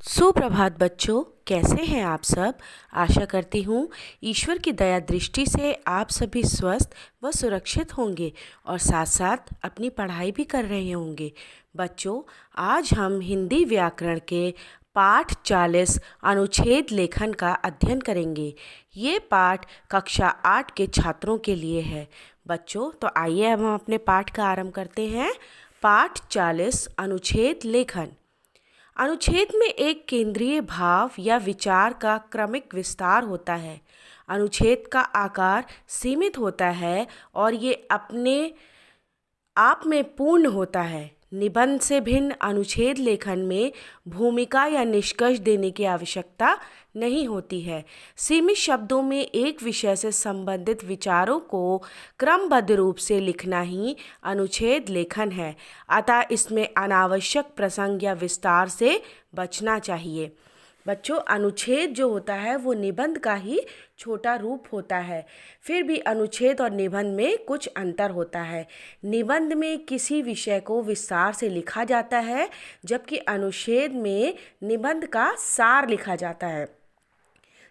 सुप्रभात बच्चों, कैसे हैं आप सब। आशा करती हूँ ईश्वर की दया दृष्टि से आप सभी स्वस्थ व सुरक्षित होंगे और साथ साथ अपनी पढ़ाई भी कर रहे होंगे। बच्चों, आज हम हिंदी व्याकरण के पाठ 40 अनुच्छेद लेखन का अध्ययन करेंगे। ये पाठ कक्षा 8 के छात्रों के लिए है। बच्चों, तो आइए अब हम अपने पाठ का आरंभ करते हैं। पाठ 40 अनुच्छेद लेखन। अनुच्छेद में एक केंद्रीय भाव या विचार का क्रमिक विस्तार होता है। अनुच्छेद का आकार सीमित होता है और ये अपने आप में पूर्ण होता है। निबंध से भिन्न अनुच्छेद लेखन में भूमिका या निष्कर्ष देने की आवश्यकता नहीं होती है। सीमित शब्दों में एक विषय से संबंधित विचारों को क्रमबद्ध रूप से लिखना ही अनुच्छेद लेखन है। अतः इसमें अनावश्यक प्रसंग या विस्तार से बचना चाहिए। बच्चों, अनुच्छेद जो होता है वो निबंध का ही छोटा रूप होता है। फिर भी अनुच्छेद और निबंध में कुछ अंतर होता है। निबंध में किसी विषय को विस्तार से लिखा जाता है, जबकि अनुच्छेद में निबंध का सार लिखा जाता है।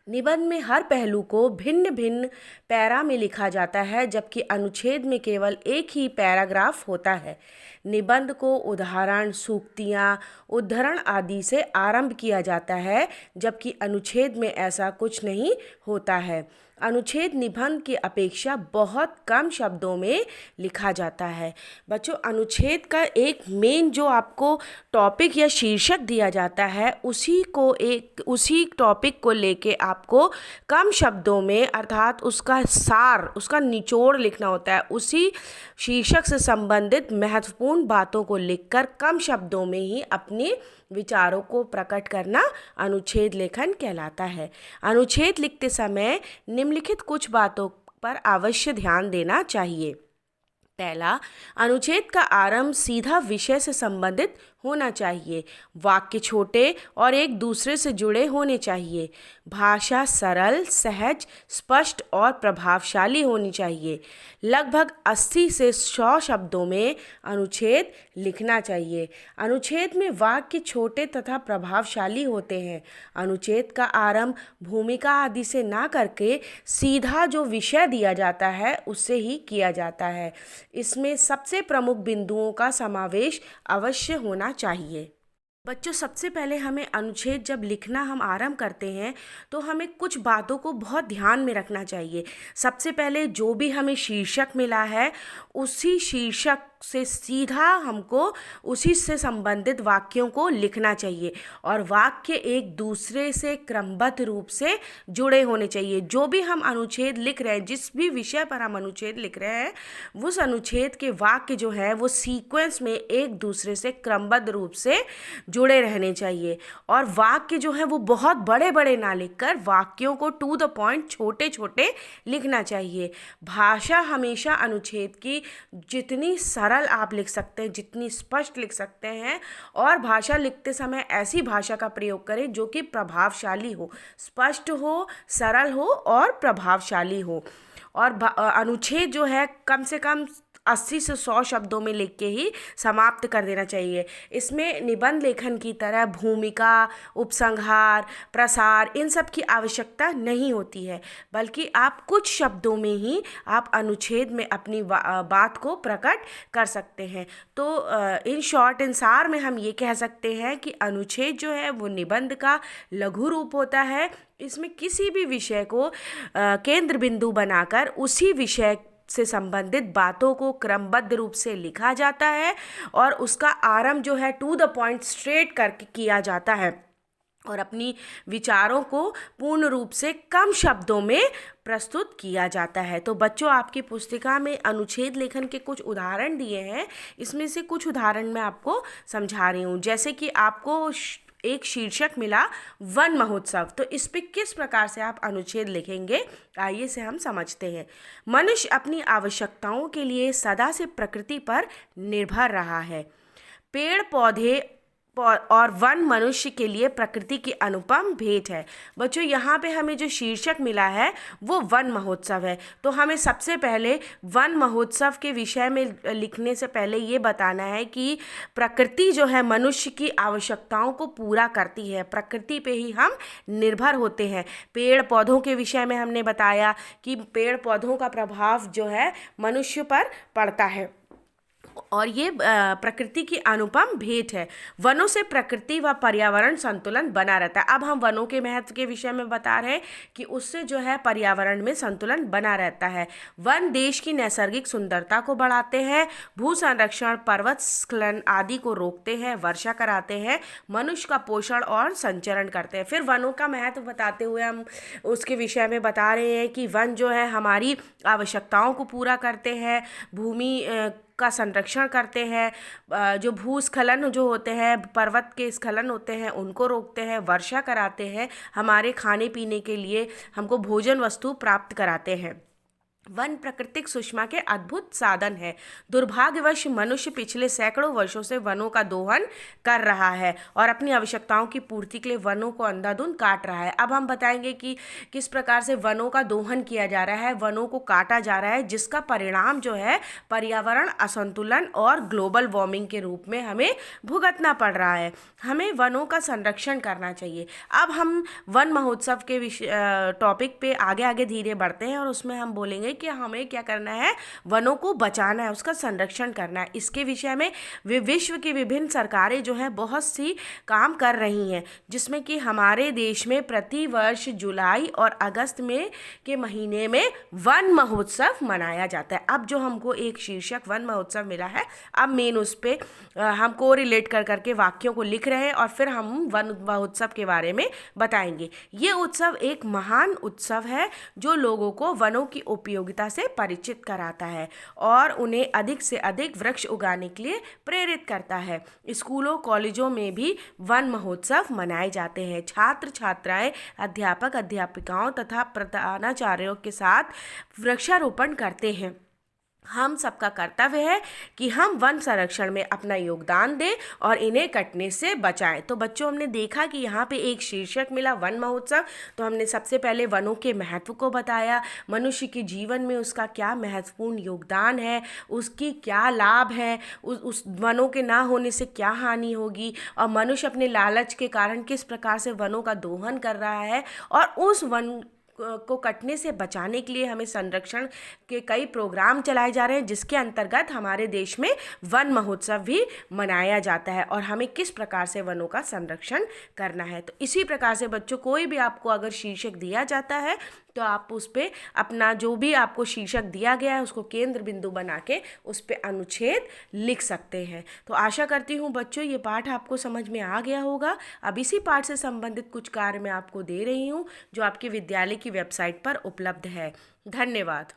निबंध में हर पहलू को भिन्न भिन्न पैरा में लिखा जाता है, जबकि अनुच्छेद में केवल एक ही पैराग्राफ होता है। निबंध को उदाहरण, सूक्तियाँ, उद्धरण आदि से आरंभ किया जाता है, जबकि अनुच्छेद में ऐसा कुछ नहीं होता है। अनुच्छेद निबंध की अपेक्षा बहुत कम शब्दों में लिखा जाता है। बच्चों, अनुच्छेद का एक मेन जो आपको टॉपिक या शीर्षक दिया जाता है, उसी टॉपिक को लेके आपको कम शब्दों में, अर्थात उसका सार, उसका निचोड़ लिखना होता है। उसी शीर्षक से संबंधित महत्वपूर्ण बातों को लिखकर कम शब्दों में ही अपने विचारों को प्रकट करना अनुच्छेद लेखन कहलाता है। अनुच्छेद लिखते समय निम्नलिखित कुछ बातों पर अवश्य ध्यान देना चाहिए। पहला, अनुच्छेद का आरंभ सीधा विषय से संबंधित होना चाहिए। वाक्य छोटे और एक दूसरे से जुड़े होने चाहिए। भाषा सरल, सहज, स्पष्ट और प्रभावशाली होनी चाहिए। लगभग 80 से 100 शब्दों में अनुच्छेद लिखना चाहिए। अनुच्छेद में वाक्य छोटे तथा प्रभावशाली होते हैं। अनुच्छेद का आरंभ भूमिका आदि से ना करके सीधा जो विषय दिया जाता है उससे ही किया जाता है। इसमें सबसे प्रमुख बिंदुओं का समावेश अवश्य होना चाहिए। बच्चों, सबसे पहले हमें अनुच्छेद जब लिखना हम आरंभ करते हैं तो हमें कुछ बातों को बहुत ध्यान में रखना चाहिए। सबसे पहले जो भी हमें शीर्षक मिला है, उसी शीर्षक से सीधा हमको उसी से संबंधित वाक्यों को लिखना चाहिए और वाक्य एक दूसरे से क्रमबद्ध रूप से जुड़े होने चाहिए। जो भी हम अनुच्छेद लिख रहे हैं, जिस भी विषय पर हम अनुच्छेद लिख रहे हैं, उस अनुच्छेद के वाक्य जो है वो सीक्वेंस में एक दूसरे से क्रमबद्ध रूप से जुड़े रहने चाहिए। और वाक्य जो है वो बहुत बड़े बड़े ना लिखकर वाक्यों को टू द पॉइंट छोटे छोटे लिखना चाहिए। भाषा हमेशा अनुच्छेद की जितनी सरल आप लिख सकते हैं, जितनी स्पष्ट लिख सकते हैं, और भाषा लिखते समय ऐसी भाषा का प्रयोग करें जो कि प्रभावशाली हो, स्पष्ट हो, सरल हो और प्रभावशाली हो। और अनुच्छेद जो है कम से कम 80 से 100 शब्दों में लिख के ही समाप्त कर देना चाहिए। इसमें निबंध लेखन की तरह भूमिका, उपसंहार, प्रसार, इन सब की आवश्यकता नहीं होती है, बल्कि आप कुछ शब्दों में ही आप अनुच्छेद में अपनी बात को प्रकट कर सकते हैं। तो इन शॉर्ट, इन सार में हम ये कह सकते हैं कि अनुच्छेद जो है वो निबंध का लघु रूप होता है। इसमें किसी भी विषय को केंद्र बिंदु बनाकर उसी विषय से संबंधित बातों को क्रमबद्ध रूप से लिखा जाता है और उसका आरंभ जो है टू द पॉइंट स्ट्रेट करके किया जाता है और अपनी विचारों को पूर्ण रूप से कम शब्दों में प्रस्तुत किया जाता है। तो बच्चों, आपकी पुस्तिका में अनुच्छेद लेखन के कुछ उदाहरण दिए हैं। इसमें से कुछ उदाहरण मैं आपको समझा रही हूँ। जैसे कि आपको एक शीर्षक मिला वन महोत्सव, तो इस पे किस प्रकार से आप अनुच्छेद लिखेंगे, आइए से हम समझते हैं। मनुष्य अपनी आवश्यकताओं के लिए सदा से प्रकृति पर निर्भर रहा है। पेड़ पौधे और वन मनुष्य के लिए प्रकृति की अनुपम भेंट है। बच्चों, यहाँ पे हमें जो शीर्षक मिला है वो वन महोत्सव है। तो हमें सबसे पहले वन महोत्सव के विषय में लिखने से पहले ये बताना है कि प्रकृति जो है मनुष्य की आवश्यकताओं को पूरा करती है, प्रकृति पे ही हम निर्भर होते हैं। पेड़ पौधों के विषय में हमने बताया कि पेड़ पौधों का प्रभाव जो है मनुष्य पर पड़ता है और ये प्रकृति की अनुपम भेंट है। वनों से प्रकृति व पर्यावरण संतुलन बना रहता है। अब हम वनों के महत्व के विषय में बता रहे हैं कि उससे जो है पर्यावरण में संतुलन बना रहता है। वन देश की नैसर्गिक सुंदरता को बढ़ाते हैं, भू संरक्षण, पर्वत स्खलन आदि को रोकते हैं, वर्षा कराते हैं, मनुष्य का पोषण और संचरण करते हैं। फिर वनों का महत्व बताते हुए हम उसके विषय में बता रहे हैं कि वन जो है हमारी आवश्यकताओं को पूरा करते हैं, भूमि का संरक्षण करते हैं, जो भूस्खलन जो होते हैं, पर्वत के स्खलन होते हैं उनको रोकते हैं, वर्षा कराते हैं, हमारे खाने पीने के लिए हमको भोजन वस्तु प्राप्त कराते हैं। वन प्राकृतिक सुषमा के अद्भुत साधन है। दुर्भाग्यवश मनुष्य पिछले सैकड़ों वर्षों से वनों का दोहन कर रहा है और अपनी आवश्यकताओं की पूर्ति के लिए वनों को अंधाधुंध काट रहा है। अब हम बताएंगे कि किस प्रकार से वनों का दोहन किया जा रहा है, वनों को काटा जा रहा है, जिसका परिणाम जो है पर्यावरण असंतुलन और ग्लोबल वार्मिंग के रूप में हमें भुगतना पड़ रहा है। हमें वनों का संरक्षण करना चाहिए। अब हम वन महोत्सव के टॉपिक पे आगे आगे धीरे बढ़ते हैं और उसमें हम बोलेंगे कि हमें क्या करना है, वनों को बचाना है, उसका संरक्षण करना है। इसके विषय में विश्व की विभिन्न सरकारें जो हैं बहुत सी काम कर रही हैं, जिसमें कि हमारे देश में प्रति वर्ष जुलाई और अगस्त में के महीने में वन महोत्सव मनाया जाता है। अब जो हमको एक शीर्षक वन महोत्सव मिला है, अब मेन उस पर हम को रिलेट कर करके वाक्यों को लिख रहे हैं और फिर हम वन महोत्सव के बारे में बताएंगे। ये उत्सव एक महान उत्सव है जो लोगों को वनों की उपयोगिता से परिचित कराता है और उन्हें अधिक से अधिक वृक्ष उगाने के लिए प्रेरित करता है। स्कूलों कॉलेजों में भी वन महोत्सव मनाए जाते हैं। छात्र छात्राएं अध्यापक अध्यापिकाओं तथा प्रधानाचार्यों के साथ वृक्षारोपण करते हैं। हम सबका कर्तव्य है कि हम वन संरक्षण में अपना योगदान दें और इन्हें कटने से बचाएं। तो बच्चों, हमने देखा कि यहाँ पे एक शीर्षक मिला वन महोत्सव। तो हमने सबसे पहले वनों के महत्व को बताया, मनुष्य के जीवन में उसका क्या महत्वपूर्ण योगदान है, उसकी क्या लाभ है, उस वनों के ना होने से क्या हानि होगी और मनुष्य अपने लालच के कारण किस प्रकार से वनों का दोहन कर रहा है और उस वन को कटने से बचाने के लिए हमें संरक्षण के कई प्रोग्राम चलाए जा रहे हैं, जिसके अंतर्गत हमारे देश में वन महोत्सव भी मनाया जाता है और हमें किस प्रकार से वनों का संरक्षण करना है। तो इसी प्रकार से बच्चों, कोई भी आपको अगर शीर्षक दिया जाता है तो आप उस पर अपना जो भी आपको शीर्षक दिया गया है उसको केंद्र बिंदु बना के उस पर अनुच्छेद लिख सकते हैं। तो आशा करती हूँ बच्चों ये पाठ आपको समझ में आ गया होगा। अब इसी पाठ से संबंधित कुछ कार्य मैं आपको दे रही हूँ जो आपके विद्यालय की वेबसाइट पर उपलब्ध है। धन्यवाद।